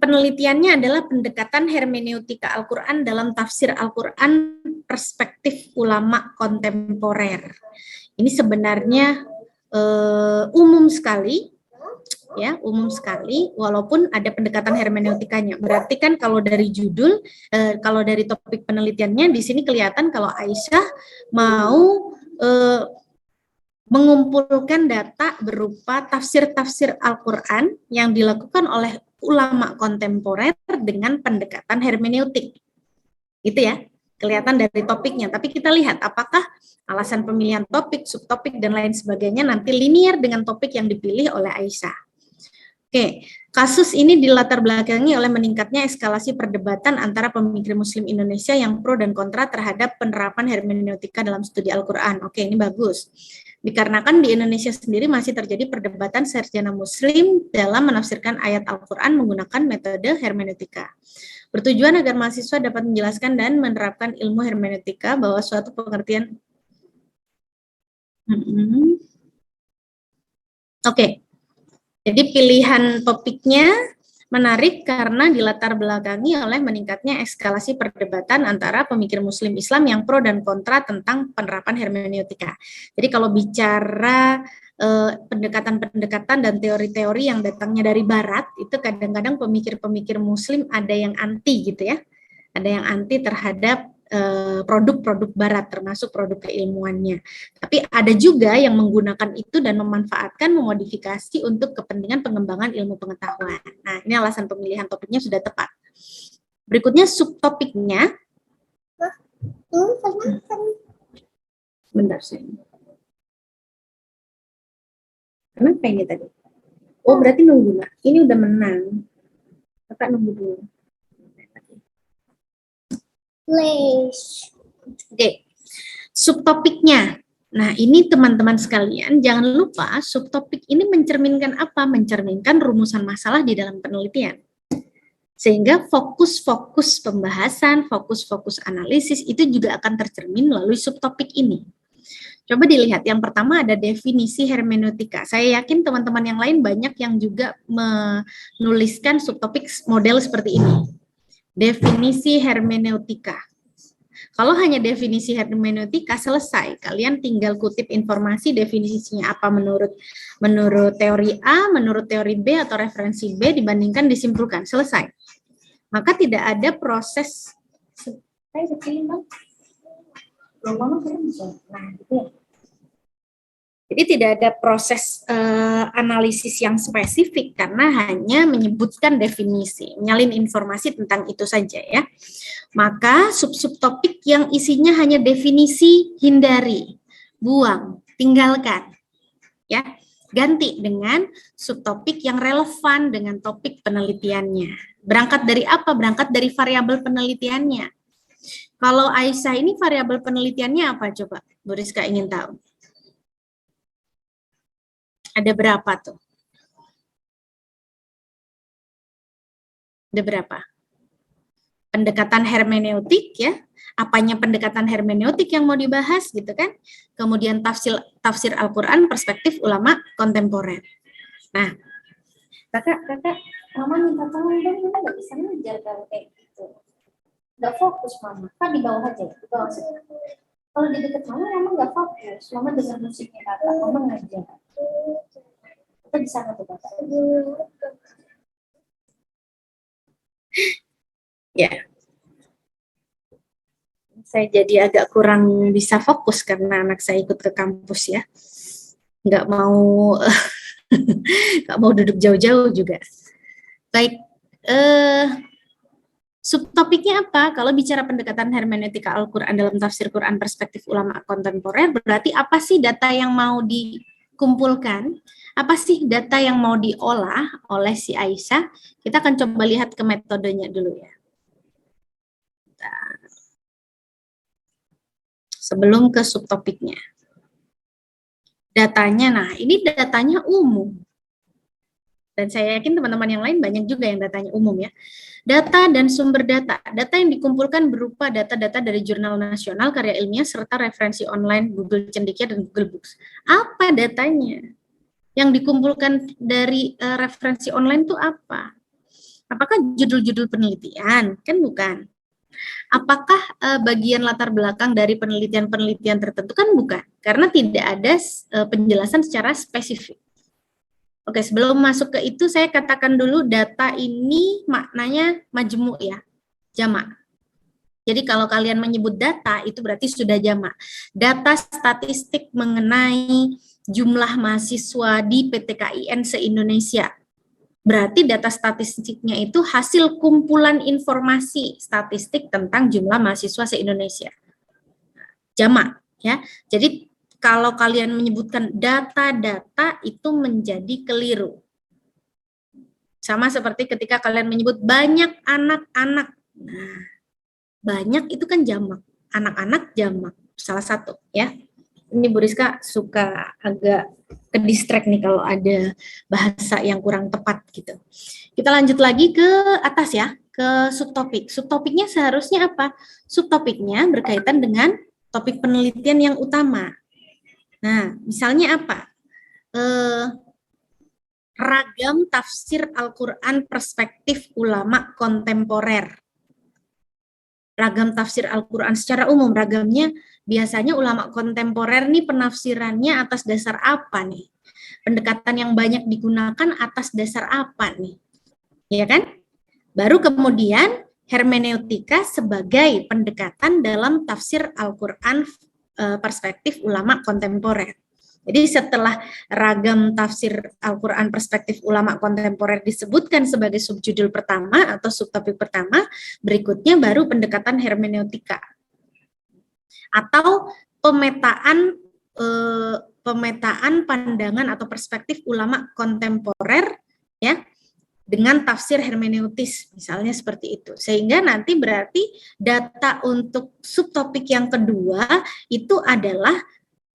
penelitiannya adalah pendekatan hermeneutika Al-Quran dalam tafsir Al-Quran perspektif ulama kontemporer. Ini sebenarnya umum sekali, ya, umum sekali, walaupun ada pendekatan hermeneutikanya. Berarti kan kalau dari judul, kalau dari topik penelitiannya di sini kelihatan kalau Aisyah mau mengumpulkan data berupa tafsir-tafsir Al-Quran yang dilakukan oleh ulama kontemporer dengan pendekatan hermeneutik. Gitu ya, kelihatan dari topiknya. Tapi kita lihat apakah alasan pemilihan topik, subtopik, dan lain sebagainya nanti linear dengan topik yang dipilih oleh Aisyah. Oke, kasus ini dilatar belakangi oleh meningkatnya eskalasi perdebatan antara pemikir Muslim Indonesia yang pro dan kontra terhadap penerapan hermeneutika dalam studi Al-Quran. Oke, ini bagus. Dikarenakan di Indonesia sendiri masih terjadi perdebatan sarjana Muslim dalam menafsirkan ayat Al-Quran menggunakan metode hermeneutika. Bertujuan agar mahasiswa dapat menjelaskan dan menerapkan ilmu hermeneutika bahwa suatu pengertian. Oke. Jadi pilihan topiknya menarik karena dilatar belakangi oleh meningkatnya eskalasi perdebatan antara pemikir Muslim Islam yang pro dan kontra tentang penerapan hermeneutika. Jadi kalau bicara pendekatan-pendekatan dan teori-teori yang datangnya dari Barat, itu kadang-kadang pemikir-pemikir Muslim ada yang anti gitu ya, ada yang anti terhadap produk-produk Barat, termasuk produk keilmuannya. Tapi ada juga yang menggunakan itu dan memanfaatkan, memodifikasi untuk kepentingan pengembangan ilmu pengetahuan. Nah, ini alasan pemilihan topiknya sudah tepat. Berikutnya subtopiknya. Bentar, saya. Kenapa ini tadi? Oh, berarti nunggu, Nak. Ini udah menang. Kakak nunggu dulu. Oke, subtopiknya. Nah, ini teman-teman sekalian, jangan lupa subtopik ini mencerminkan apa? Mencerminkan rumusan masalah di dalam penelitian. Sehingga fokus-fokus pembahasan, fokus-fokus analisis itu juga akan tercermin melalui subtopik ini. Coba dilihat, yang pertama ada definisi hermeneutika. Saya yakin teman-teman yang lain banyak yang juga menuliskan subtopik model seperti ini. Definisi hermeneutika. Kalau hanya definisi hermeneutika selesai, kalian tinggal kutip informasi definisinya apa menurut teori A, menurut teori B atau referensi B dibandingkan disimpulkan, selesai. Maka tidak ada proses. Saya kecilin Bang. Nah, gitu ya. Jadi tidak ada proses analisis yang spesifik karena hanya menyebutkan definisi, menyalin informasi tentang itu saja ya. Maka subtopik yang isinya hanya definisi hindari, buang, tinggalkan. Ya, ganti dengan subtopik yang relevan dengan topik penelitiannya. Berangkat dari apa? Berangkat dari variabel penelitiannya. Kalau Aisyah ini variabel penelitiannya apa coba? Bu Rizka ingin tahu. Ada berapa tuh? Ada berapa? Pendekatan hermeneutik ya. Apanya pendekatan hermeneutik yang mau dibahas gitu kan? Kemudian tafsir Al-Qur'an perspektif ulama kontemporer. Nah, kakak, mama minta tolong dong, mama nggak bisa ngejar kalau kayak gitu. Nggak fokus mama, kan di bawah aja, di bawah sini. Kalau di dekat mama nggak fokus, mama dengar musiknya kakak, mama ngajar. Kita bisa nggak tuh kakak? Ya, saya jadi agak kurang bisa fokus karena anak saya ikut ke kampus ya, nggak mau nggak mau duduk jauh-jauh juga. Baik, subtopiknya apa? Kalau bicara pendekatan hermeneutika Al-Quran dalam tafsir Quran perspektif ulama kontemporer, berarti apa sih data yang mau dikumpulkan? Apa sih data yang mau diolah oleh si Aisyah? Kita akan coba lihat ke metodenya dulu ya. Sebelum ke subtopiknya. Datanya, nah ini datanya umum. Dan saya yakin teman-teman yang lain banyak juga yang datanya umum ya. Data dan sumber data. Data yang dikumpulkan berupa data-data dari jurnal nasional, karya ilmiah, serta referensi online Google Cendekia dan Google Books. Apa datanya? Yang dikumpulkan dari referensi online itu apa? Apakah judul-judul penelitian? Kan bukan. Apakah bagian latar belakang dari penelitian-penelitian tertentu? Kan bukan, karena tidak ada penjelasan secara spesifik. Oke, sebelum masuk ke itu saya katakan dulu data ini maknanya majmu ya, jamak. Jadi kalau kalian menyebut data itu berarti sudah jamak. Data statistik mengenai jumlah mahasiswa di PTKIN se-Indonesia. Berarti data statistiknya itu hasil kumpulan informasi statistik tentang jumlah mahasiswa se-Indonesia. Jamak ya. Jadi kalau kalian menyebutkan data-data itu menjadi keliru. Sama seperti ketika kalian menyebut banyak anak-anak. Nah, banyak itu kan jamak. Anak-anak jamak. Salah satu ya. Ini Bu Rizka suka agak ke-distract nih kalau ada bahasa yang kurang tepat gitu. Kita lanjut lagi ke atas ya, ke subtopik. Subtopiknya seharusnya apa? Subtopiknya berkaitan dengan topik penelitian yang utama. Nah, misalnya apa? Ragam tafsir Al-Quran perspektif ulama kontemporer. Ragam tafsir Al-Quran secara umum, ragamnya biasanya ulama kontemporer nih penafsirannya atas dasar apa nih? Pendekatan yang banyak digunakan atas dasar apa nih? Ya kan? Baru kemudian hermeneutika sebagai pendekatan dalam tafsir Al-Quran perspektif ulama kontemporer. Jadi setelah ragam tafsir Al-Quran perspektif ulama kontemporer disebutkan sebagai subjudul pertama atau subtopik pertama, berikutnya baru pendekatan hermeneutika atau pemetaan pandangan atau perspektif ulama kontemporer ya dengan tafsir hermeneutis misalnya seperti itu. Sehingga nanti berarti data untuk subtopik yang kedua itu adalah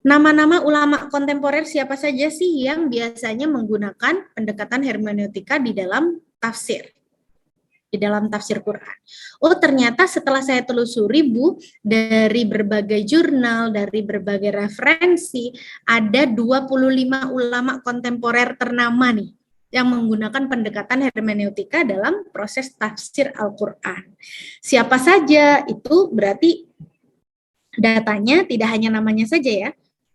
nama-nama ulama kontemporer siapa saja sih yang biasanya menggunakan pendekatan hermeneutika di dalam tafsir Quran. Oh, ternyata setelah saya telusuri Bu, dari berbagai jurnal, dari berbagai referensi, ada 25 ulama kontemporer ternama nih yang menggunakan pendekatan hermeneutika dalam proses tafsir Al-Quran. Siapa saja itu berarti datanya tidak hanya namanya saja ya,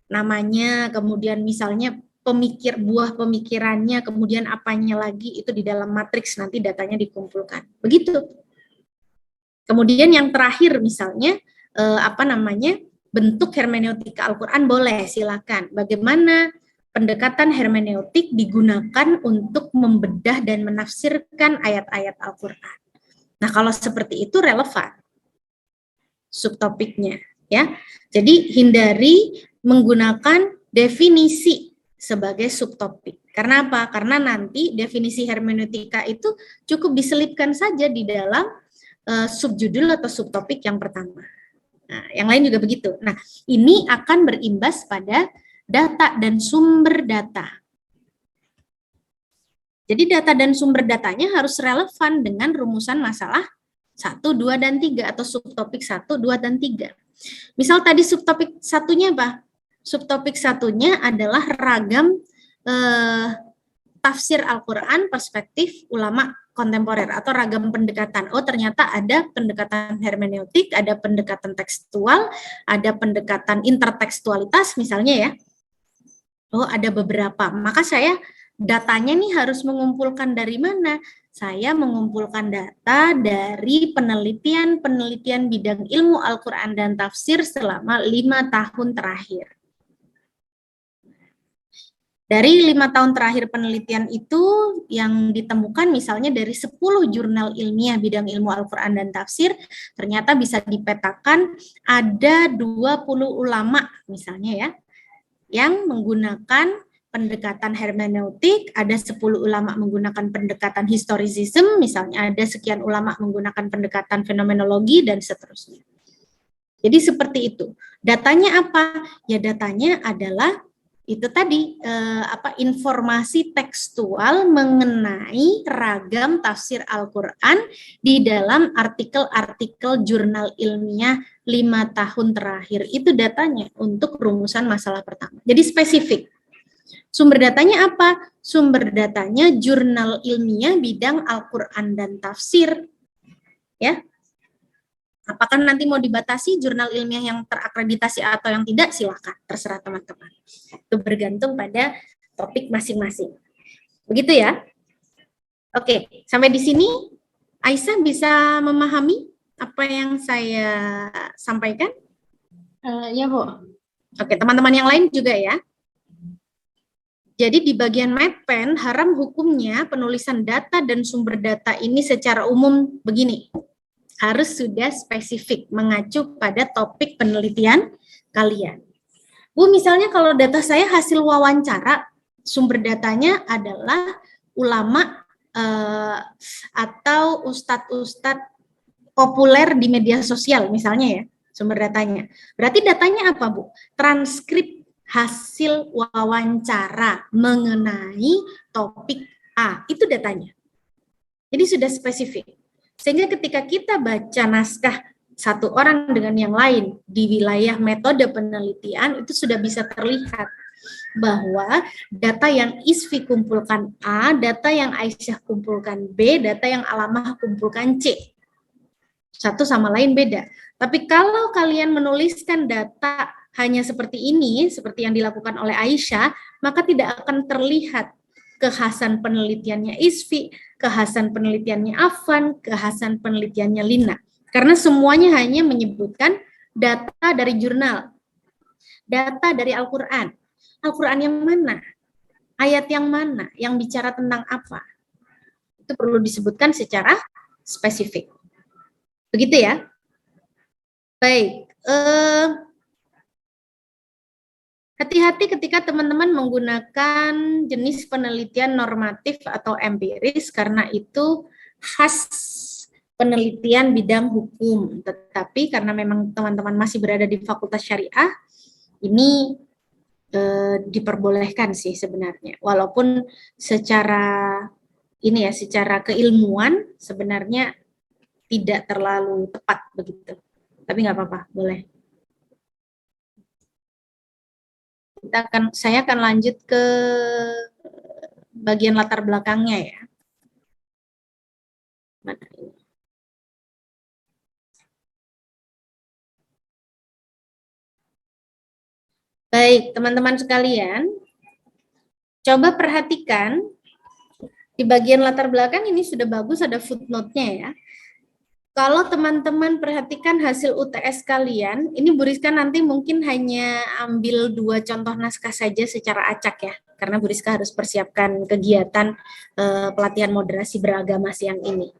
namanya, kemudian misalnya buah pemikirannya, kemudian apanya lagi itu di dalam matriks nanti datanya dikumpulkan. Begitu. Kemudian yang terakhir misalnya bentuk hermeneutika Al-Quran boleh, silakan. Bagaimana pendekatan hermeneutik digunakan untuk membedah dan menafsirkan ayat-ayat Al-Quran. Nah, kalau seperti itu relevan subtopiknya ya. Jadi hindari menggunakan definisi sebagai subtopik. Karena apa? Karena nanti definisi hermeneutika itu cukup diselipkan saja di dalam subjudul atau subtopik yang pertama. Nah, yang lain juga begitu. Nah, ini akan berimbas pada data dan sumber data. Jadi data dan sumber datanya harus relevan dengan rumusan masalah 1, 2, dan 3 atau subtopik 1, 2, dan 3. Misal tadi subtopik satunya apa? Subtopik satunya adalah ragam tafsir Al-Quran perspektif ulama kontemporer atau ragam pendekatan. Oh, ternyata ada pendekatan hermeneutik, ada pendekatan tekstual, ada pendekatan intertekstualitas misalnya ya. Oh, ada beberapa. Maka saya datanya nih harus mengumpulkan dari mana? Saya mengumpulkan data dari penelitian bidang ilmu Al-Quran dan tafsir selama 5 tahun terakhir. Dari 5 tahun terakhir penelitian itu yang ditemukan misalnya dari 10 jurnal ilmiah bidang ilmu Al-Quran dan tafsir, ternyata bisa dipetakan ada 20 ulama misalnya ya, yang menggunakan pendekatan hermeneutik, ada 10 ulama menggunakan pendekatan historisism, misalnya ada sekian ulama menggunakan pendekatan fenomenologi, dan seterusnya. Jadi seperti itu. Datanya apa? Ya datanya adalah itu tadi informasi tekstual mengenai ragam tafsir Al-Quran di dalam artikel-artikel jurnal ilmiah 5 tahun terakhir. Itu datanya untuk rumusan masalah pertama. Jadi spesifik. Sumber datanya apa? Sumber datanya jurnal ilmiah bidang Al-Quran dan tafsir. Ya, apakah nanti mau dibatasi jurnal ilmiah yang terakreditasi atau yang tidak? Silakan, terserah teman-teman. Itu bergantung pada topik masing-masing. Begitu ya? Oke, sampai di sini Aisyah bisa memahami apa yang saya sampaikan? Ya, Bu. Oke, teman-teman yang lain juga ya. Jadi di bagian MedPen, haram hukumnya penulisan data dan sumber data ini secara umum begini. Harus sudah spesifik, mengacu pada topik penelitian kalian. Bu, misalnya kalau data saya hasil wawancara, sumber datanya adalah ulama atau ustadz-ustadz populer di media sosial misalnya ya, sumber datanya. Berarti datanya apa, Bu? Transkrip hasil wawancara mengenai topik A, itu datanya. Jadi sudah spesifik. Sehingga ketika kita baca naskah satu orang dengan yang lain di wilayah metode penelitian, itu sudah bisa terlihat bahwa data yang Isfi kumpulkan A, data yang Aisyah kumpulkan B, data yang Alamah kumpulkan C. Satu sama lain beda. Tapi kalau kalian menuliskan data hanya seperti ini, seperti yang dilakukan oleh Aisyah, maka tidak akan terlihat kekhasan penelitiannya Isfi, kekhasan penelitiannya Afan, kekhasan penelitiannya Lina. Karena semuanya hanya menyebutkan data dari jurnal, data dari Al-Quran. Al-Quran yang mana? Ayat yang mana? Yang bicara tentang apa? Itu perlu disebutkan secara spesifik. Begitu ya? Baik. Hati-hati ketika teman-teman menggunakan jenis penelitian normatif atau empiris karena itu khas penelitian bidang hukum. Tetapi karena memang teman-teman masih berada di Fakultas Syariah, ini diperbolehkan sih sebenarnya. Walaupun secara ini ya, secara keilmuan sebenarnya tidak terlalu tepat begitu. Tapi nggak apa-apa, boleh. Saya akan lanjut ke bagian latar belakangnya ya. Mana ini? Baik, teman-teman sekalian, coba perhatikan di bagian latar belakang ini sudah bagus, ada footnote-nya ya. Kalau teman-teman perhatikan hasil UTS kalian, ini Bu Rizka nanti mungkin hanya ambil 2 contoh naskah saja secara acak ya, karena Bu Rizka harus persiapkan kegiatan pelatihan moderasi beragama siang ini.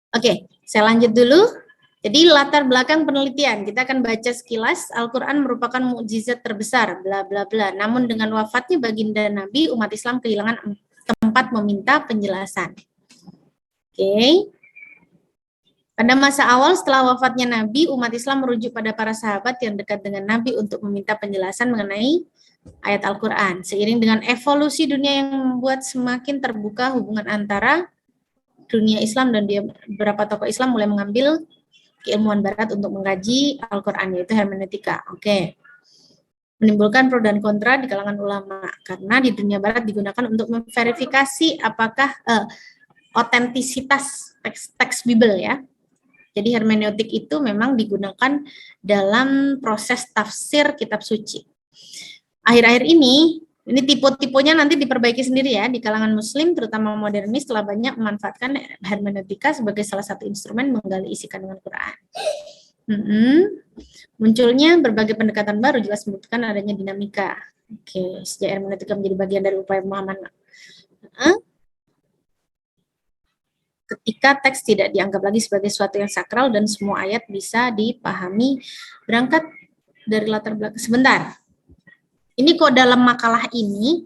Oke, saya lanjut dulu. Jadi latar belakang penelitian, kita akan baca sekilas, Al-Quran merupakan mukjizat terbesar, bla bla bla. Namun dengan wafatnya baginda Nabi, umat Islam kehilangan tempat meminta penjelasan. Oke. Pada masa awal setelah wafatnya Nabi, umat Islam merujuk pada para sahabat yang dekat dengan Nabi untuk meminta penjelasan mengenai ayat Al-Quran. Seiring dengan evolusi dunia yang membuat semakin terbuka hubungan antara dunia Islam dan beberapa tokoh Islam mulai mengambil keilmuan barat untuk mengkaji Al-Quran, yaitu hermeneutika. Oke. Menimbulkan pro dan kontra di kalangan ulama, karena di dunia barat digunakan untuk memverifikasi apakah otentisitas teks Bible ya. Jadi hermeneutik itu memang digunakan dalam proses tafsir kitab suci. Akhir-akhir ini tipe-tipenya nanti diperbaiki sendiri ya di kalangan muslim, terutama modernis telah banyak memanfaatkan hermeneutika sebagai salah satu instrumen menggali isi kandungan Quran. Munculnya berbagai pendekatan baru jelas membuktikan adanya dinamika. Oke, sejak hermeneutika menjadi bagian dari upaya pemahaman ketika teks tidak dianggap lagi sebagai sesuatu yang sakral dan semua ayat bisa dipahami berangkat dari latar belakang. Sebentar, ini kok dalam makalah ini,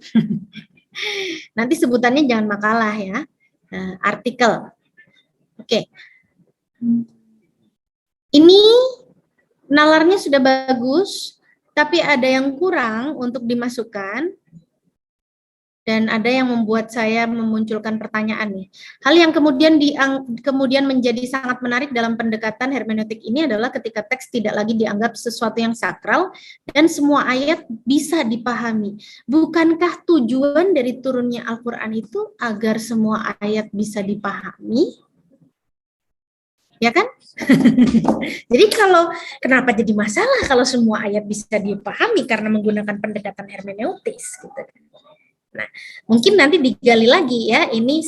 nanti sebutannya jangan makalah ya, artikel. Oke. Ini nalarnya sudah bagus, tapi ada yang kurang untuk dimasukkan. Dan ada yang membuat saya memunculkan pertanyaan nih. Hal yang kemudian menjadi sangat menarik dalam pendekatan hermeneutik ini adalah ketika teks tidak lagi dianggap sesuatu yang sakral dan semua ayat bisa dipahami. Bukankah tujuan dari turunnya Al-Quran itu agar semua ayat bisa dipahami? Ya kan? Jadi kenapa jadi masalah kalau semua ayat bisa dipahami karena menggunakan pendekatan hermeneutis gitu kan? Nah, mungkin nanti digali lagi ya, ini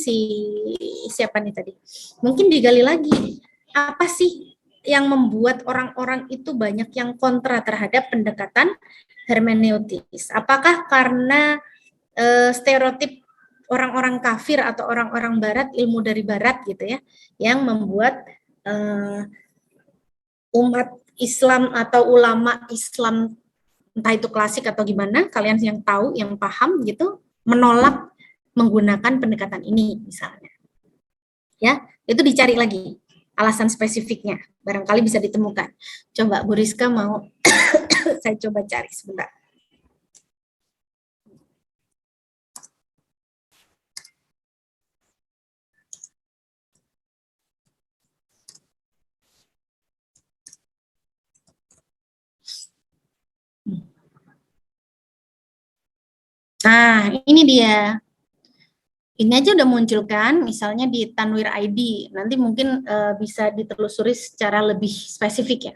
siapa nih tadi? Mungkin digali lagi, apa sih yang membuat orang-orang itu banyak yang kontra terhadap pendekatan hermeneutis? Apakah karena stereotip orang-orang kafir atau orang-orang barat, ilmu dari barat gitu ya, yang membuat umat Islam atau ulama Islam, entah itu klasik atau gimana, kalian yang tahu, yang paham gitu, menolak menggunakan pendekatan ini misalnya. Ya, itu dicari lagi alasan spesifiknya. Barangkali bisa ditemukan. Coba Bu Rizka mau saya coba cari sebentar. Nah, ini dia. Ini aja udah muncul kan, misalnya di Tanwir ID. Nanti mungkin bisa ditelusuri secara lebih spesifik ya.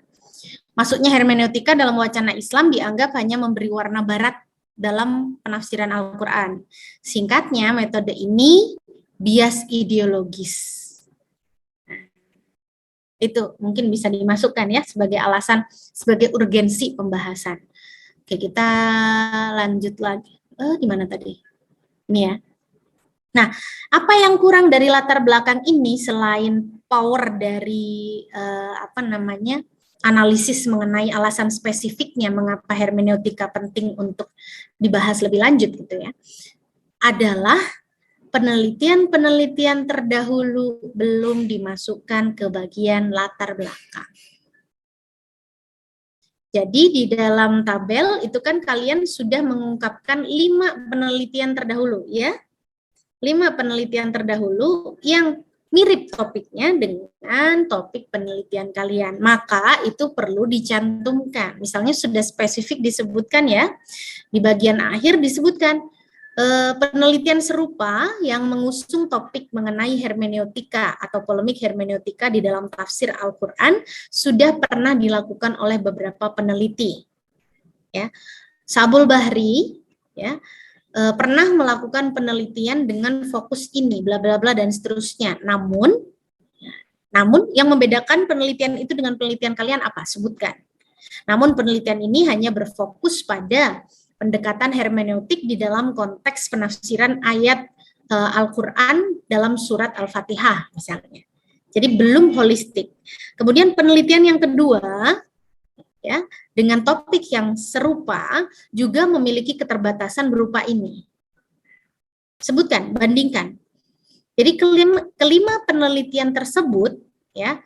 Maksudnya hermeneutika dalam wacana Islam dianggap hanya memberi warna barat dalam penafsiran Al-Quran. Singkatnya, metode ini bias ideologis. Itu mungkin bisa dimasukkan ya sebagai alasan, sebagai urgensi pembahasan. Oke, kita lanjut lagi. Di mana tadi? Ini ya. Nah, apa yang kurang dari latar belakang ini selain power dari analisis mengenai alasan spesifiknya mengapa hermeneutika penting untuk dibahas lebih lanjut gitu ya, adalah penelitian-penelitian terdahulu belum dimasukkan ke bagian latar belakang. Jadi di dalam tabel itu kan kalian sudah mengungkapkan 5 penelitian terdahulu ya. 5 penelitian terdahulu yang mirip topiknya dengan topik penelitian kalian. Maka itu perlu dicantumkan. Misalnya sudah spesifik disebutkan ya, di bagian akhir disebutkan penelitian serupa yang mengusung topik mengenai hermeneutika atau polemik hermeneutika di dalam tafsir Al-Quran sudah pernah dilakukan oleh beberapa peneliti. Ya, Sabul Bahri ya, pernah melakukan penelitian dengan fokus ini, bla bla bla dan seterusnya. Namun yang membedakan penelitian itu dengan penelitian kalian apa? Sebutkan. Namun penelitian ini hanya berfokus pada pendekatan hermeneutik di dalam konteks penafsiran ayat Al-Quran dalam surat Al-Fatihah misalnya. Jadi belum holistik. Kemudian penelitian yang kedua, ya, dengan topik yang serupa juga memiliki keterbatasan berupa ini. Sebutkan, bandingkan. Jadi kelima penelitian tersebut ya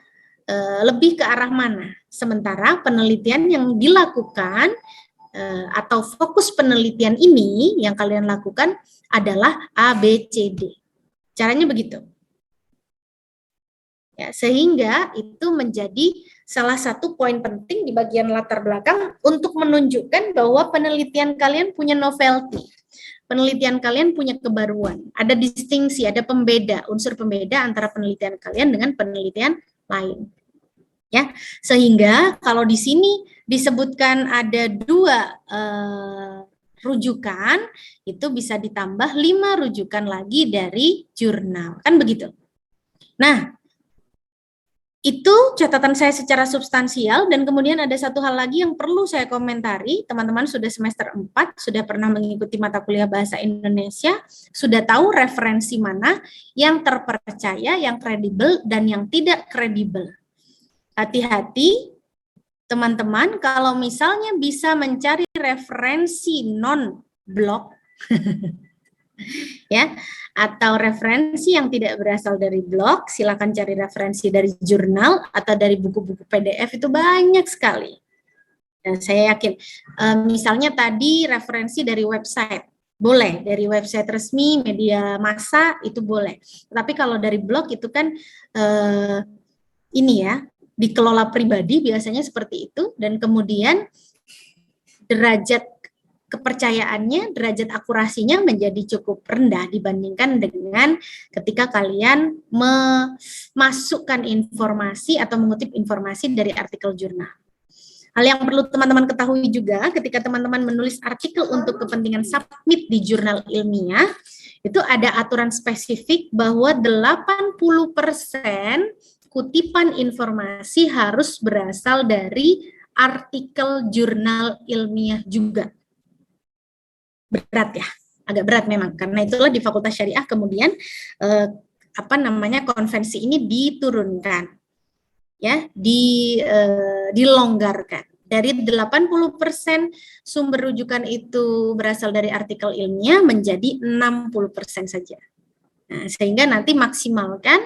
lebih ke arah mana? Sementara penelitian yang dilakukan atau fokus penelitian ini yang kalian lakukan adalah A, B, C, D. Caranya begitu. Ya, sehingga itu menjadi salah satu poin penting di bagian latar belakang untuk menunjukkan bahwa penelitian kalian punya novelty. Penelitian kalian punya kebaruan. Ada distingsi, ada pembeda, unsur pembeda antara penelitian kalian dengan penelitian lain. Ya, sehingga kalau di sini disebutkan ada 2 rujukan, itu bisa ditambah 5 rujukan lagi dari jurnal, kan begitu. Nah, itu catatan saya secara substansial, dan kemudian ada satu hal lagi yang perlu saya komentari. Teman-teman sudah semester 4, sudah pernah mengikuti mata kuliah bahasa Indonesia, sudah tahu referensi mana yang terpercaya, yang kredibel, dan yang tidak kredibel. Hati-hati teman-teman kalau misalnya bisa mencari referensi non-blog ya, atau referensi yang tidak berasal dari blog, silakan cari referensi dari jurnal atau dari buku-buku PDF, itu banyak sekali. Dan saya yakin misalnya tadi referensi dari website boleh dari website resmi, media massa itu boleh. Tapi kalau dari blog itu kan ini ya, dikelola pribadi biasanya seperti itu, dan kemudian derajat kepercayaannya, derajat akurasinya menjadi cukup rendah dibandingkan dengan ketika kalian memasukkan informasi atau mengutip informasi dari artikel jurnal. Hal yang perlu teman-teman ketahui juga ketika teman-teman menulis artikel untuk kepentingan submit di jurnal ilmiah, itu ada aturan spesifik bahwa 80% kutipan informasi harus berasal dari artikel jurnal ilmiah juga. Berat ya, agak berat memang, karena itulah di Fakultas Syariah kemudian konvensi ini diturunkan, ya, dilonggarkan. Dari 80% sumber rujukan itu berasal dari artikel ilmiah menjadi 60% saja. Nah, sehingga nanti maksimalkan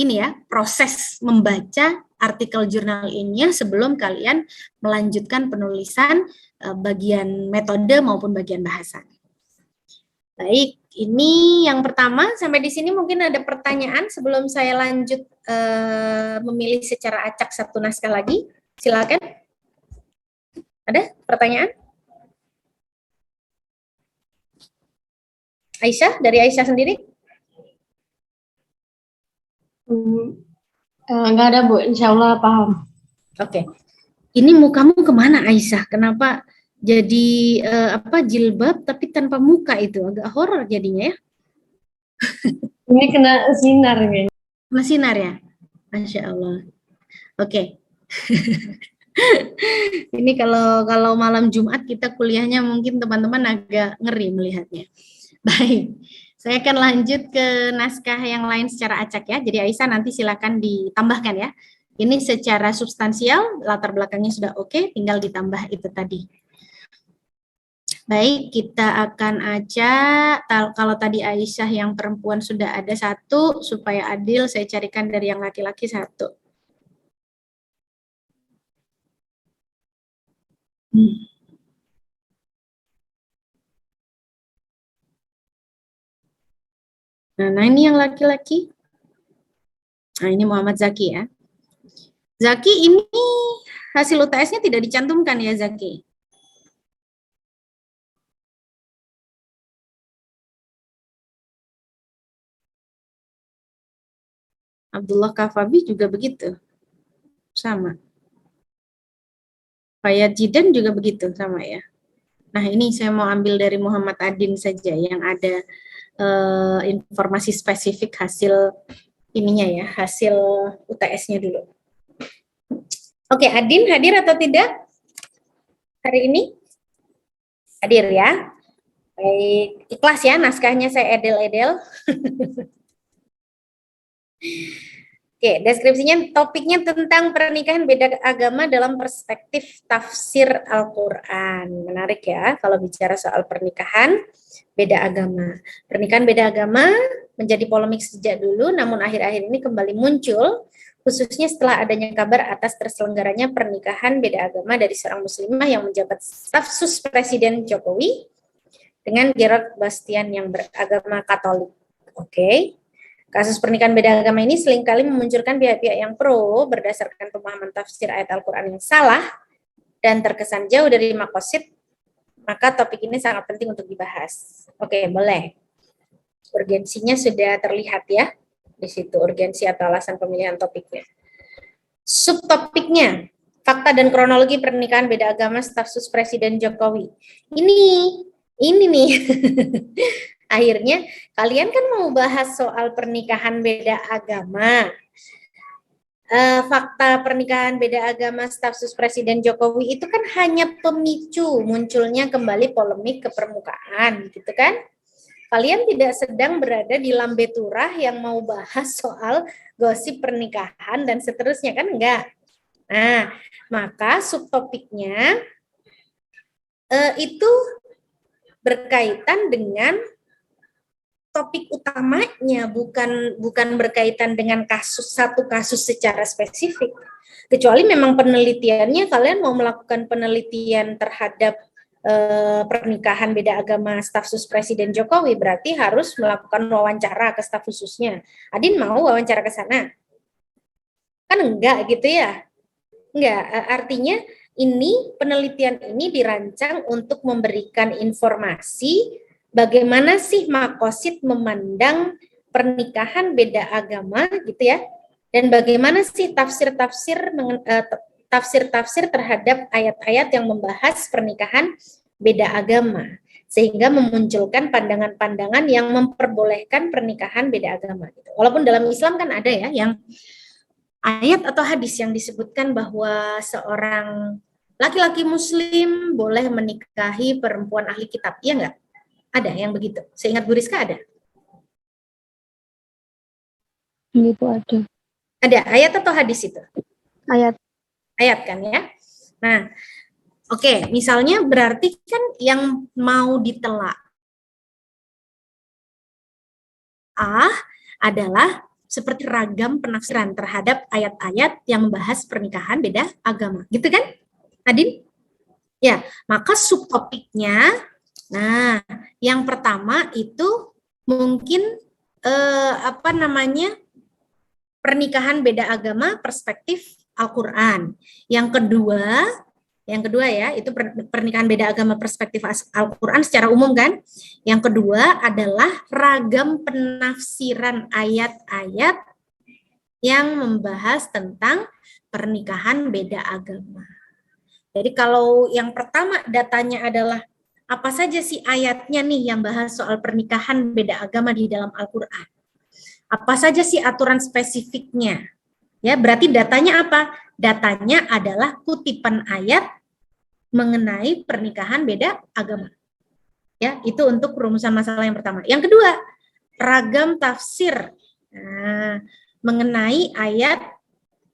ini ya, proses membaca artikel jurnal ilmiah sebelum kalian melanjutkan penulisan bagian metode maupun bagian bahasan. Baik, ini yang pertama. Sampai di sini mungkin ada pertanyaan sebelum saya lanjut memilih secara acak satu naskah lagi. Silakan. Ada pertanyaan? Aisyah, dari Aisyah sendiri? Nggak ada, Bu. Insya Allah paham. Oke. Ini mukamu kemana, Aisyah? Kenapa jadi jilbab tapi tanpa muka itu? Agak horor jadinya ya. Ini kena sinar kayaknya. Kena sinar ya? Masya Allah. Oke. Ini kalau malam Jumat kita kuliahnya mungkin teman-teman agak ngeri melihatnya. Baik. Saya akan lanjut ke naskah yang lain secara acak ya. Jadi Aisyah nanti silakan ditambahkan ya. Ini secara substansial, latar belakangnya sudah oke, tinggal ditambah itu tadi. Baik, kita akan acak. Kalau tadi Aisyah yang perempuan sudah ada satu, supaya adil saya carikan dari yang laki-laki satu. Nah, ini yang laki-laki. Nah, ini Muhammad Zaki ya. Zaki, ini hasil UTS-nya tidak dicantumkan ya, Zaki? Abdullah Kafabi juga begitu. Sama. Fayad Jidan juga begitu, sama ya. Nah, ini saya mau ambil dari Muhammad Adin saja yang ada informasi spesifik hasil ininya ya, hasil UTS-nya dulu. Oke, Adin hadir atau tidak hari ini? Hadir ya. Baik, ikhlas ya naskahnya saya edel-edel. Oke, deskripsinya topiknya tentang pernikahan beda agama dalam perspektif tafsir Al-Quran. Menarik ya kalau bicara soal pernikahan beda agama. Pernikahan beda agama menjadi polemik sejak dulu, namun akhir-akhir ini kembali muncul, khususnya setelah adanya kabar atas terselenggaranya pernikahan beda agama dari seorang muslimah yang menjabat staf sus Presiden Jokowi dengan Gerard Bastian yang beragama Katolik. Oke. Kasus pernikahan beda agama ini seringkali memunculkan pihak-pihak yang pro berdasarkan pemahaman tafsir ayat Al-Quran yang salah dan terkesan jauh dari maqasid, maka topik ini sangat penting untuk dibahas. Oke, boleh. Urgensinya sudah terlihat ya, di situ urgensi atau alasan pemilihan topiknya. Subtopiknya, fakta dan kronologi pernikahan beda agama staf sus Presiden Jokowi. Ini nih. Akhirnya kalian kan mau bahas soal pernikahan beda agama. Fakta pernikahan beda agama staf sus Presiden Jokowi itu kan hanya pemicu munculnya kembali polemik ke permukaan, gitu kan? Kalian tidak sedang berada di lambe turah yang mau bahas soal gosip pernikahan dan seterusnya, kan enggak? Nah, maka subtopiknya itu berkaitan dengan topik utamanya, bukan berkaitan dengan satu kasus secara spesifik. Kecuali memang penelitiannya kalian mau melakukan penelitian terhadap pernikahan beda agama staf sus Presiden Jokowi, berarti harus melakukan wawancara ke staf khususnya. Adin mau wawancara ke sana? Kan enggak gitu ya? Enggak, artinya ini penelitian ini dirancang untuk memberikan informasi bagaimana sih Makosid memandang pernikahan beda agama gitu ya, dan bagaimana sih tafsir-tafsir terhadap ayat-ayat yang membahas pernikahan beda agama, sehingga memunculkan pandangan-pandangan yang memperbolehkan pernikahan beda agama gitu. Walaupun dalam Islam kan ada ya yang ayat atau hadis yang disebutkan bahwa seorang laki-laki muslim boleh menikahi perempuan ahli kitab, iya enggak? Ada yang begitu. Seingat Bu Rizka ada? Gitu ada. Ada ayat atau hadis itu? Ayat. Ayat kan ya. Nah, oke, misalnya berarti kan yang mau ditelaah adalah seperti ragam penafsiran terhadap ayat-ayat yang membahas pernikahan beda agama. Gitu kan, Adin? Ya, maka subtopiknya, nah, yang pertama itu mungkin pernikahan beda agama perspektif Al-Quran. Yang kedua ya, itu pernikahan beda agama perspektif Al-Quran secara umum kan. Yang kedua adalah ragam penafsiran ayat-ayat yang membahas tentang pernikahan beda agama. Jadi kalau yang pertama datanya adalah apa saja sih ayatnya nih yang bahas soal pernikahan beda agama di dalam Al-Quran? Apa saja sih aturan spesifiknya? Ya, berarti datanya apa? Datanya adalah kutipan ayat mengenai pernikahan beda agama. Ya, itu untuk perumusan masalah yang pertama. Yang kedua, ragam tafsir mengenai ayat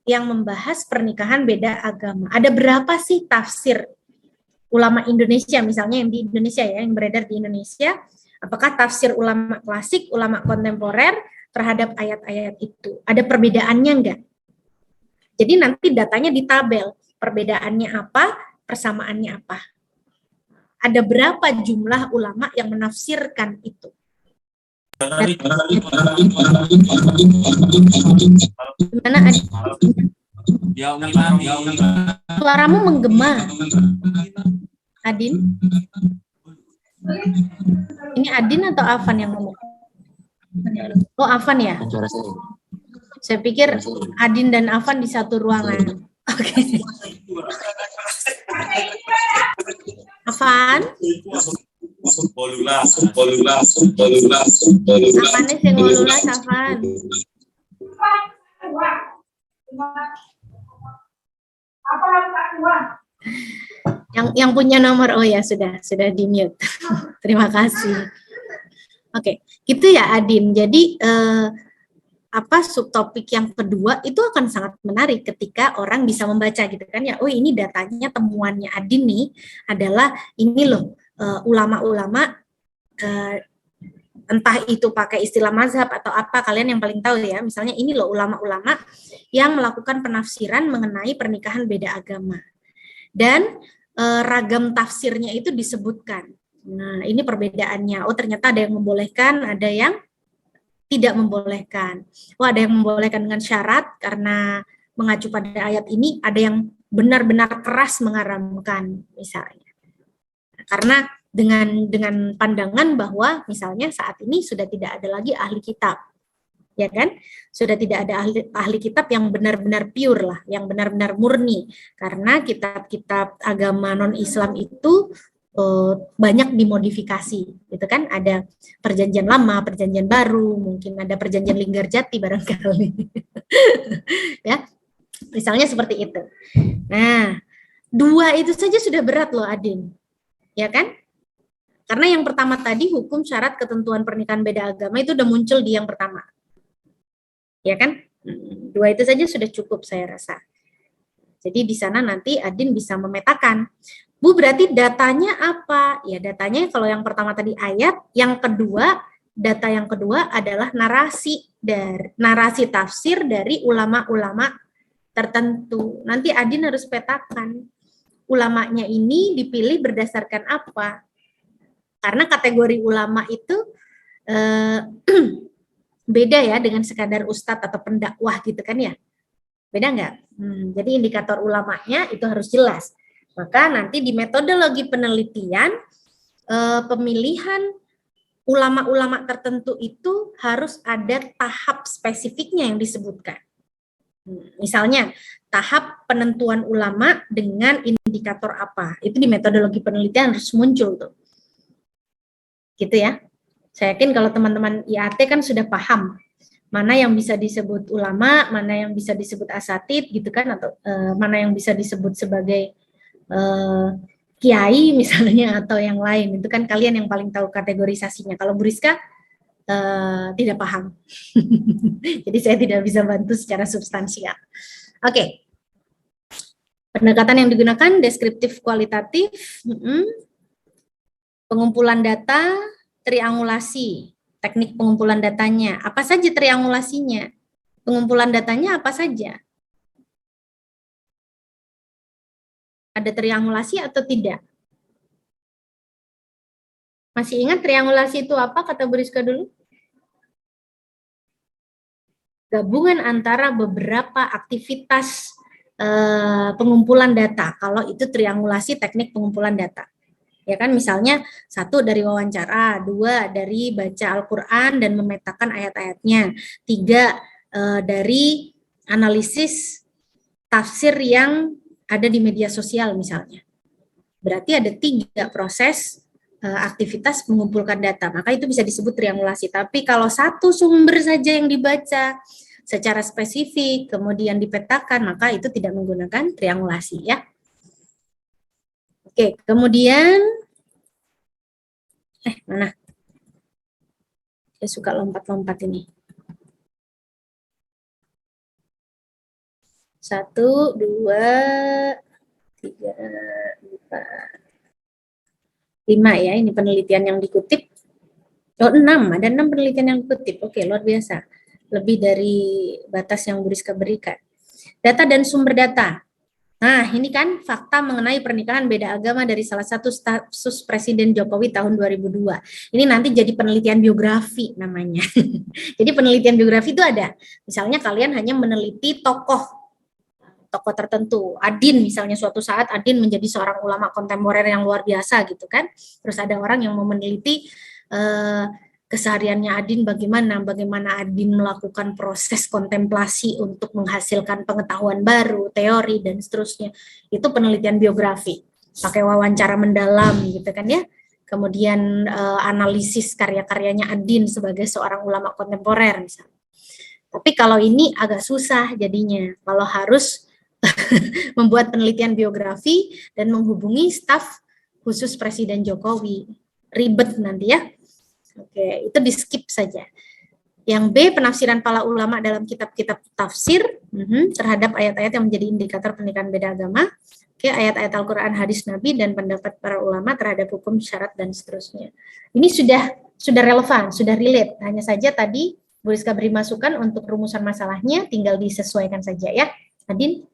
yang membahas pernikahan beda agama. Ada berapa sih tafsir ulama Indonesia, misalnya yang di Indonesia ya, yang beredar di Indonesia? Apakah tafsir ulama klasik, ulama kontemporer terhadap ayat-ayat itu? Ada perbedaannya enggak? Jadi nanti datanya di tabel, perbedaannya apa, persamaannya apa. Ada berapa jumlah ulama yang menafsirkan itu? Gimana Adin? Suaramu menggema. Adin? Ini Adin atau Afan yang ngomong? Oh, Afan ya? Saya pikir Adin dan Afan di satu ruangan. Oke. Afan? Apanya sih ngolulas, Afan? Yang punya nomor, oh ya sudah di mute. Terima kasih. Oke, gitu ya Adin. Jadi subtopik yang kedua itu akan sangat menarik ketika orang bisa membaca gitu kan ya. Oh, ini datanya temuannya Adin nih adalah ini loh ulama-ulama entah itu pakai istilah mazhab atau apa, kalian yang paling tahu ya. Misalnya ini loh ulama-ulama yang melakukan penafsiran mengenai pernikahan beda agama. Dan ragam tafsirnya itu disebutkan. Nah, ini perbedaannya. Oh, ternyata ada yang membolehkan, ada yang tidak membolehkan. Oh, ada yang membolehkan dengan syarat karena mengacu pada ayat ini, ada yang benar-benar keras mengharamkan misalnya. Karena dengan pandangan bahwa misalnya saat ini sudah tidak ada lagi ahli kitab. Ya kan? Sudah tidak ada ahli kitab yang benar-benar pure lah, yang benar-benar murni. Karena kitab-kitab agama non-Islam itu banyak dimodifikasi, gitu kan? Ada perjanjian lama, perjanjian baru, mungkin ada perjanjian Linggarjati barangkali, ya, misalnya seperti itu. Nah, dua itu saja sudah berat loh, Adin, ya kan? Karena yang pertama tadi hukum syarat ketentuan pernikahan beda agama itu udah muncul di yang pertama, ya kan? Dua itu saja sudah cukup saya rasa. Jadi di sana nanti Adin bisa memetakan. Bu, berarti datanya apa? Ya, datanya kalau yang pertama tadi ayat, yang kedua, data yang kedua adalah narasi tafsir dari ulama-ulama tertentu. Nanti Adin harus petakan. ulamanya ini dipilih berdasarkan apa? Karena kategori ulama itu beda ya dengan sekadar ustadz atau pendakwah gitu kan ya. Beda nggak? Jadi indikator ulamanya itu harus jelas. Maka nanti di metodologi penelitian, pemilihan ulama-ulama tertentu itu harus ada tahap spesifiknya yang disebutkan. Misalnya, tahap penentuan ulama dengan indikator apa. Itu di metodologi penelitian harus muncul tuh. Gitu ya. Saya yakin kalau teman-teman IAT kan sudah paham mana yang bisa disebut ulama, mana yang bisa disebut asatid gitu kan, atau mana yang bisa disebut sebagai kiai misalnya atau yang lain. Itu kan kalian yang paling tahu kategorisasinya. Kalau Bu Rizka tidak paham. Jadi saya tidak bisa bantu secara substansial. Oke. Pendekatan yang digunakan deskriptif kualitatif, pengumpulan data, triangulasi, teknik pengumpulan datanya. Apa saja triangulasinya? Pengumpulan datanya apa saja? Ada triangulasi atau tidak? Masih ingat triangulasi itu apa, kata Bu Rizka dulu? Gabungan antara beberapa aktivitas pengumpulan data. Kalau itu triangulasi teknik pengumpulan data. Ya kan, misalnya satu dari wawancara, dua dari baca Al-Quran dan memetakan ayat-ayatnya, tiga dari analisis tafsir yang ada di media sosial misalnya. Berarti ada tiga proses aktivitas mengumpulkan data, maka itu bisa disebut triangulasi. Tapi kalau satu sumber saja yang dibaca secara spesifik, kemudian dipetakan, maka itu tidak menggunakan triangulasi ya. Oke, kemudian mana? Saya suka lompat-lompat ini. 1, 2, 3, 4, 5 ya, ini penelitian yang dikutip. Oh, 6, ada 6 penelitian yang dikutip. Oke, luar biasa. Lebih dari batas yang Bu Rizka berikan. Data dan sumber data. Nah, ini kan fakta mengenai pernikahan beda agama dari salah satu stafsus Presiden Jokowi tahun 2002. Ini nanti jadi penelitian biografi namanya. Jadi penelitian biografi itu ada. Misalnya kalian hanya meneliti tokoh tertentu. Adin misalnya, suatu saat Adin menjadi seorang ulama kontemporer yang luar biasa gitu kan. Terus ada orang yang mau meneliti kesehariannya Adin, bagaimana Adin melakukan proses kontemplasi untuk menghasilkan pengetahuan baru, teori dan seterusnya. Itu penelitian biografi, pakai wawancara mendalam gitu kan ya. Kemudian analisis karya-karyanya Adin sebagai seorang ulama kontemporer misalnya. Tapi kalau ini agak susah jadinya, kalau harus membuat penelitian biografi dan menghubungi staf khusus Presiden Jokowi. Ribet nanti ya. Oke, itu di skip saja. Yang B, penafsiran para ulama dalam kitab-kitab tafsir terhadap ayat-ayat yang menjadi indikator pernikahan beda agama. Oke, ayat-ayat Al-Quran, hadis Nabi, dan pendapat para ulama terhadap hukum syarat dan seterusnya. Ini sudah relevan, sudah relate. Hanya saja tadi Bu Rizka beri masukan untuk rumusan masalahnya, tinggal disesuaikan saja ya. Adin,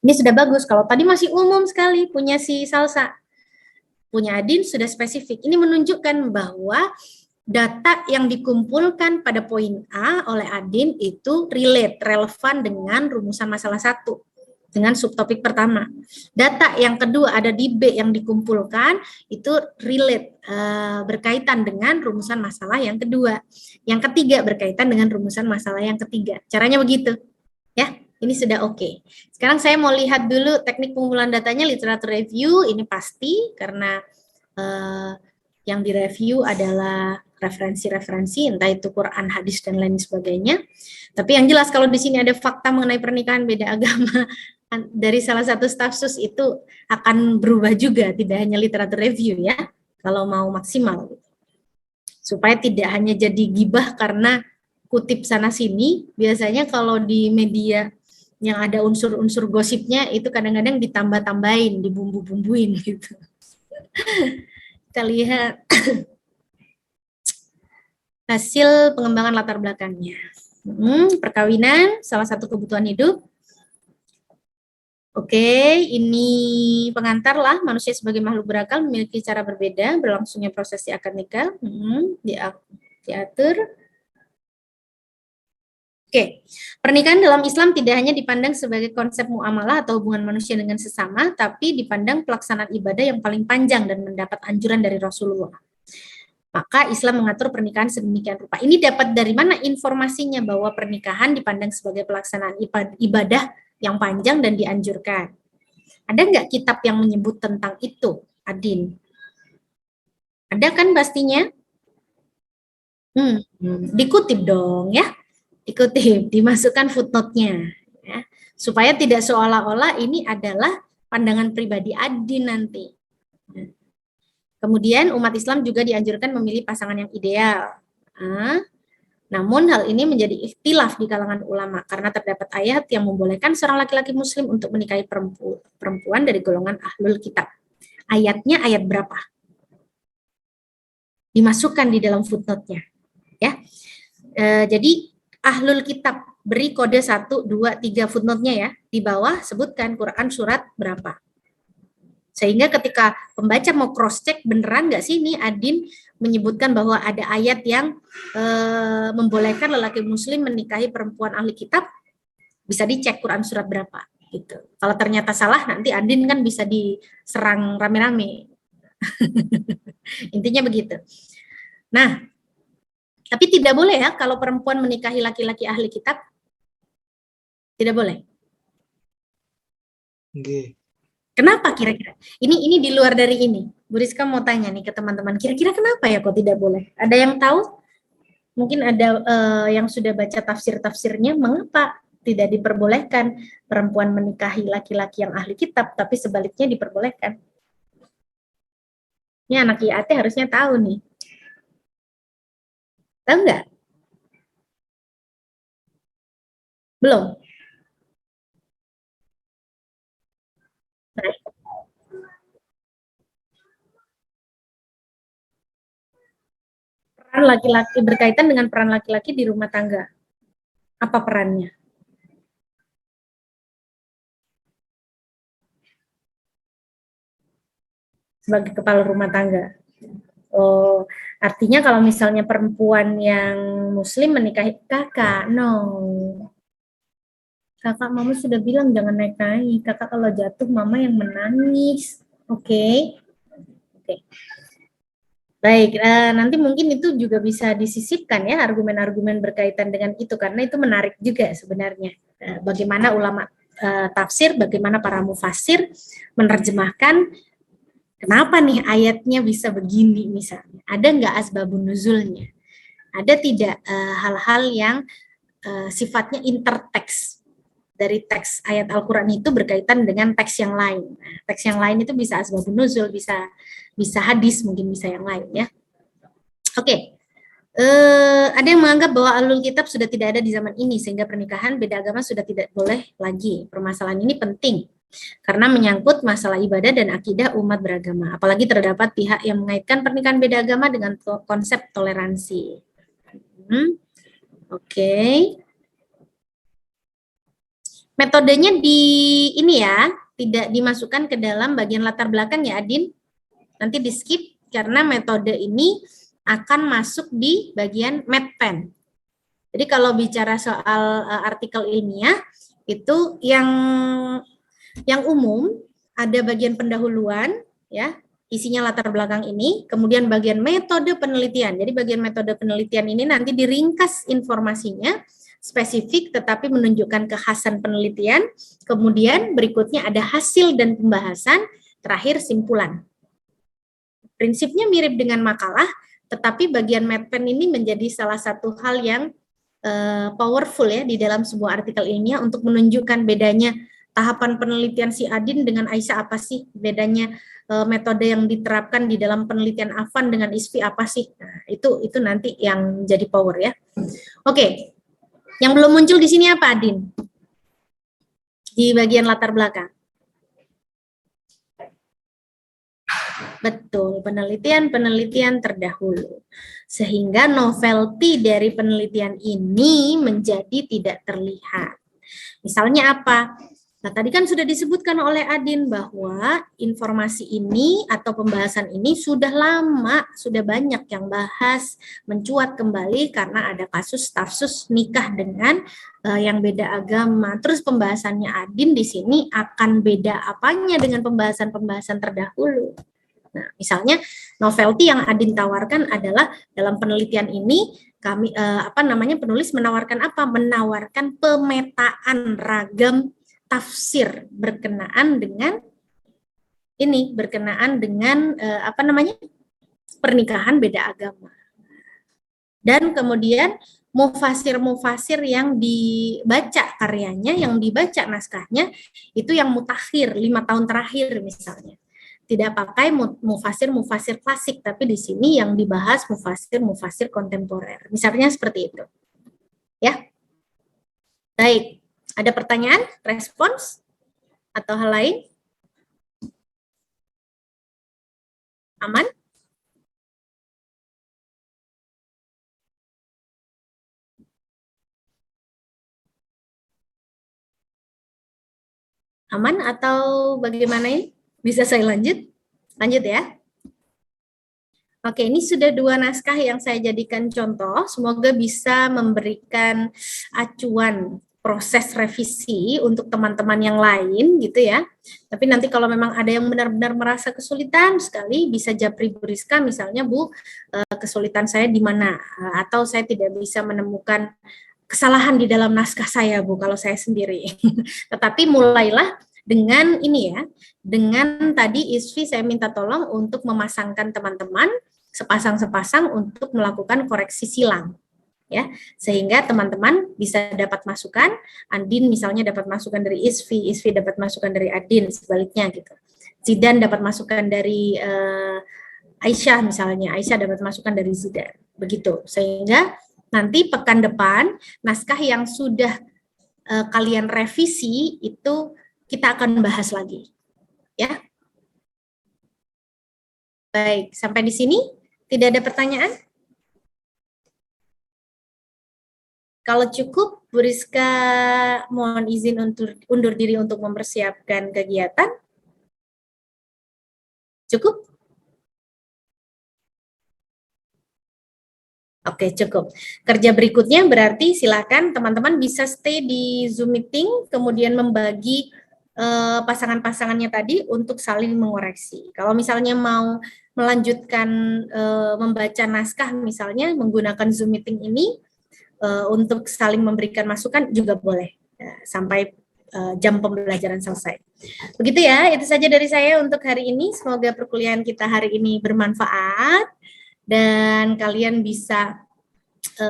ini sudah bagus. Kalau tadi masih umum sekali, punya si Salsa, punya Adin sudah spesifik. Ini menunjukkan bahwa data yang dikumpulkan pada poin A oleh Adin itu relate, relevan dengan rumusan masalah 1, dengan subtopik pertama. Data yang kedua ada di B yang dikumpulkan itu relate, berkaitan dengan rumusan masalah yang kedua. Yang ketiga berkaitan dengan rumusan masalah yang ketiga. Caranya begitu. Ya, ini sudah oke. Sekarang saya mau lihat dulu teknik pengumpulan datanya, literatur review. Ini pasti karena yang direview adalah referensi-referensi, entah itu Quran, hadis, dan lain sebagainya. Tapi yang jelas kalau di sini ada fakta mengenai pernikahan beda agama dari salah satu stafsus itu akan berubah juga, tidak hanya literatur review ya, kalau mau maksimal. Supaya tidak hanya jadi gibah karena kutip sana-sini, biasanya kalau di media yang ada unsur-unsur gosipnya itu kadang-kadang ditambah-tambahin, dibumbu-bumbuin gitu. Kita lihat hasil pengembangan latar belakangnya. Perkawinan, salah satu kebutuhan hidup. Oke, ini pengantar lah, manusia sebagai makhluk berakal memiliki cara berbeda berlangsungnya proses di akad nikah. Diatur. Oke, pernikahan dalam Islam tidak hanya dipandang sebagai konsep muamalah atau hubungan manusia dengan sesama, tapi dipandang pelaksanaan ibadah yang paling panjang dan mendapat anjuran dari Rasulullah. Maka Islam mengatur pernikahan sedemikian rupa. Ini dapat dari mana informasinya bahwa pernikahan dipandang sebagai pelaksanaan ibadah yang panjang dan dianjurkan? Ada nggak kitab yang menyebut tentang itu, Adin? Ada kan pastinya? Dikutip dong ya, dikutip, dimasukkan footnote-nya, ya, supaya tidak seolah-olah ini adalah pandangan pribadi Adin nanti. Kemudian umat Islam juga dianjurkan memilih pasangan yang ideal. Namun hal ini menjadi ikhtilaf di kalangan ulama karena terdapat ayat yang membolehkan seorang laki-laki muslim untuk menikahi perempuan dari golongan ahlul kitab. Ayatnya ayat berapa? Dimasukkan di dalam footnote-nya. Ya. Jadi ahlul kitab beri kode 1, 2, 3 footnote-nya ya. Di bawah sebutkan Quran surat berapa. Sehingga ketika pembaca mau cross-check beneran nggak sih ini Adin menyebutkan bahwa ada ayat yang membolehkan lelaki muslim menikahi perempuan ahli kitab, bisa dicek Quran surat berapa gitu. Kalau ternyata salah nanti Adin kan bisa diserang rame-rame. Intinya begitu. Nah, tapi tidak boleh ya kalau perempuan menikahi laki-laki ahli kitab. Tidak boleh. Okay. Kenapa kira-kira? Ini di luar dari ini. Bu Rizka mau tanya nih ke teman-teman, kira-kira kenapa ya kok tidak boleh? Ada yang tahu? Mungkin ada yang sudah baca tafsir-tafsirnya, mengapa tidak diperbolehkan perempuan menikahi laki-laki yang ahli kitab, tapi sebaliknya diperbolehkan? Ini anak IAT harusnya tahu nih. Tahu nggak? Belum? Nah, peran laki-laki berkaitan dengan peran laki-laki di rumah tangga. Apa perannya? Sebagai kepala rumah tangga. Oh, artinya kalau misalnya perempuan yang muslim menikahi kakak, no. Kakak mama sudah bilang jangan naik-naik. Kakak kalau jatuh mama yang menangis. Oke. Oke. Baik, nanti mungkin itu juga bisa disisipkan ya argumen-argumen berkaitan dengan itu karena itu menarik juga sebenarnya. Bagaimana ulama tafsir, bagaimana para mufassir menerjemahkan kenapa nih ayatnya bisa begini misalnya. Ada nggak asbabun nuzulnya? Ada tidak hal-hal yang sifatnya interteks dari teks ayat Al-Quran itu berkaitan dengan teks yang lain. Nah, teks yang lain itu bisa asbabun nuzul, bisa hadis, mungkin bisa yang lain ya. Oke. Ada yang menganggap bahwa ahlul kitab sudah tidak ada di zaman ini sehingga pernikahan beda agama sudah tidak boleh lagi. Permasalahan ini penting karena menyangkut masalah ibadah dan akidah umat beragama. Apalagi terdapat pihak yang mengaitkan pernikahan beda agama dengan konsep toleransi. Oke. Metodenya di ini ya, tidak dimasukkan ke dalam bagian latar belakang ya Adin. Nanti di skip karena metode ini akan masuk di bagian MedPen. Jadi kalau bicara soal artikel ilmiah itu yang umum ada bagian pendahuluan ya, isinya latar belakang ini, kemudian bagian metode penelitian. Jadi bagian metode penelitian ini nanti diringkas informasinya spesifik tetapi menunjukkan kekhasan penelitian, kemudian berikutnya ada hasil dan pembahasan, terakhir simpulan. Prinsipnya mirip dengan makalah, tetapi bagian MedPen ini menjadi salah satu hal yang powerful ya di dalam sebuah artikel ilmiah untuk menunjukkan bedanya tahapan penelitian si Adin dengan Aisyah apa sih, bedanya metode yang diterapkan di dalam penelitian Afan dengan ISFI apa sih. Nah, itu nanti yang jadi power ya. Oke. Yang belum muncul di sini apa, Adin? Di bagian latar belakang. Betul, penelitian terdahulu. Sehingga novelty dari penelitian ini menjadi tidak terlihat. Misalnya apa? Nah, tadi kan sudah disebutkan oleh Adin bahwa informasi ini atau pembahasan ini sudah lama, sudah banyak yang bahas, mencuat kembali karena ada kasus stafsus nikah dengan yang beda agama. Terus pembahasannya Adin di sini akan beda apanya dengan pembahasan-pembahasan terdahulu. Nah, misalnya novelty yang Adin tawarkan adalah dalam penelitian ini kami penulis menawarkan apa? Menawarkan pemetaan ragam tafsir berkenaan dengan pernikahan beda agama. Dan kemudian mufasir-mufasir yang dibaca karyanya, yang dibaca naskahnya itu yang mutakhir 5 tahun terakhir misalnya. Tidak pakai mufasir-mufasir klasik, tapi di sini yang dibahas mufasir-mufasir kontemporer. Misalnya seperti itu. Ya. Baik. Ada pertanyaan, respons, atau hal lain? Aman? Aman atau bagaimana ini? Bisa saya lanjut? Lanjut ya. Oke, ini sudah 2 naskah yang saya jadikan contoh. Semoga bisa memberikan acuan proses revisi untuk teman-teman yang lain gitu ya. Tapi nanti kalau memang ada yang benar-benar merasa kesulitan sekali, bisa japri Bu Rizka misalnya, Bu, kesulitan saya di mana, atau saya tidak bisa menemukan kesalahan di dalam naskah saya, Bu, kalau saya sendiri. Tetapi mulailah dengan ini ya, dengan tadi ISFI saya minta tolong untuk memasangkan teman-teman sepasang-sepasang untuk melakukan koreksi silang. Ya, sehingga teman-teman bisa dapat masukan, Andin misalnya dapat masukan dari ISFI, ISFI dapat masukan dari Adin, sebaliknya gitu. Zidan dapat masukan dari Aisyah misalnya, Aisyah dapat masukan dari Zidan. Begitu, sehingga nanti pekan depan naskah yang sudah kalian revisi itu kita akan bahas lagi. Ya. Baik, sampai di sini tidak ada pertanyaan? Kalau cukup, Bu Rizka mohon izin untuk undur diri untuk mempersiapkan kegiatan. Cukup? Oke, cukup. Kerja berikutnya berarti silakan teman-teman bisa stay di Zoom meeting, kemudian membagi pasangan-pasangannya tadi untuk saling mengoreksi. Kalau misalnya mau melanjutkan membaca naskah misalnya menggunakan Zoom meeting ini, untuk saling memberikan masukan juga boleh sampai jam pembelajaran selesai. Begitu ya, itu saja dari saya untuk hari ini. Semoga perkuliahan kita hari ini bermanfaat dan kalian bisa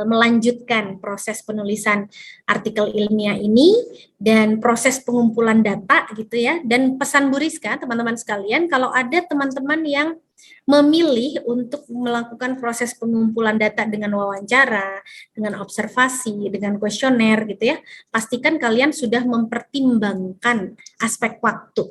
melanjutkan proses penulisan artikel ilmiah ini dan proses pengumpulan data gitu ya. Dan pesan Bu Rizka, teman-teman sekalian, kalau ada teman-teman yang memilih untuk melakukan proses pengumpulan data dengan wawancara, dengan observasi, dengan kuesioner gitu ya, pastikan kalian sudah mempertimbangkan aspek waktu.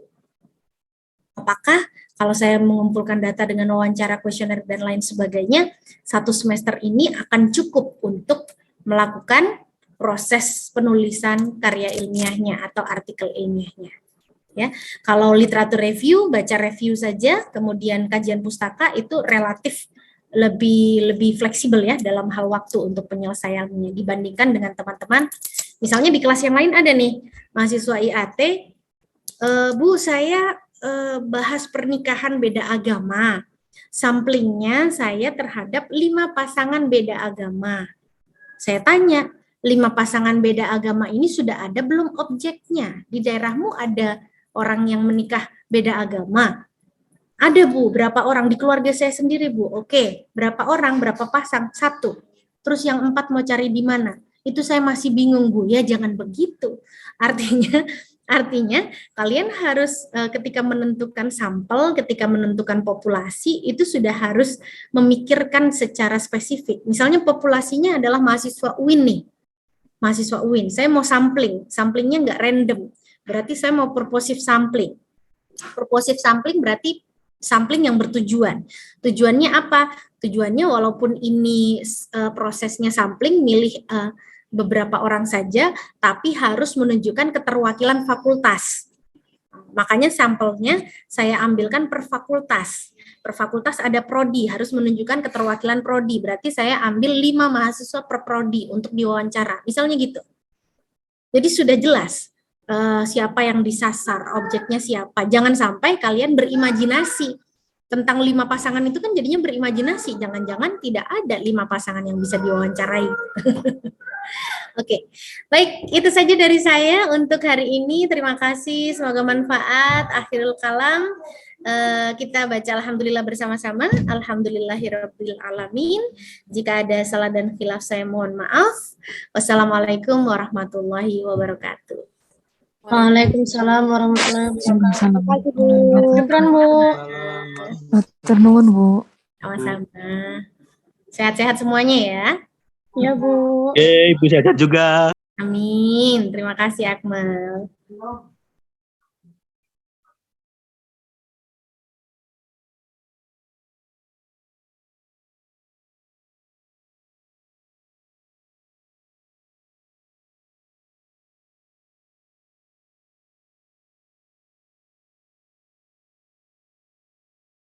Apakah kalau saya mengumpulkan data dengan wawancara, kuesioner, dan lain sebagainya, 1 semester ini akan cukup untuk melakukan proses penulisan karya ilmiahnya atau artikel ilmiahnya. Ya, kalau literatur review, baca review saja, kemudian kajian pustaka itu relatif lebih fleksibel ya dalam hal waktu untuk penyelesaiannya dibandingkan dengan teman-teman. Misalnya di kelas yang lain ada nih mahasiswa IAT, Bu saya bahas pernikahan beda agama. Samplingnya saya terhadap 5 pasangan beda agama. Saya tanya, 5 pasangan beda agama ini sudah ada belum objeknya? Di daerahmu ada orang yang menikah beda agama? Ada Bu, berapa orang? Di keluarga saya sendiri Bu. Oke, berapa orang, berapa pasang? 1. Terus yang 4 mau cari di mana? Itu saya masih bingung Bu. Ya jangan begitu. Artinya kalian harus ketika menentukan sampel, ketika menentukan populasi itu sudah harus memikirkan secara spesifik. Misalnya populasinya adalah mahasiswa UIN nih. Mahasiswa UIN, saya mau sampling, samplingnya nggak random. Berarti saya mau purposive sampling. Purposive sampling berarti sampling yang bertujuan. Tujuannya apa? Tujuannya walaupun ini prosesnya sampling, milih beberapa orang saja, tapi harus menunjukkan keterwakilan fakultas. Makanya sampelnya saya ambilkan per fakultas. Per fakultas ada prodi, harus menunjukkan keterwakilan prodi. Berarti saya ambil 5 mahasiswa per prodi untuk diwawancara. Misalnya gitu. Jadi sudah jelas siapa yang disasar, objeknya siapa. Jangan sampai kalian berimajinasi. Tentang 5 pasangan itu kan jadinya berimajinasi. Jangan-jangan tidak ada 5 pasangan yang bisa diwawancarai. Oke, baik, itu saja dari saya untuk hari ini. Terima kasih, semoga manfaat. Akhirul kalam, kita baca alhamdulillah bersama-sama. Alhamdulillahirabbil alamin. Jika ada salah dan khilaf saya mohon maaf. Wassalamualaikum warahmatullahi wabarakatuh. Waalaikumsalam warahmatullahi wabarakatuh. Syukran, Bu. Matur nuwun, Bu. Sama-sama. Sehat-sehat semuanya ya. Ya, Bu. Ibu sehat juga. Amin. Terima kasih Akmal.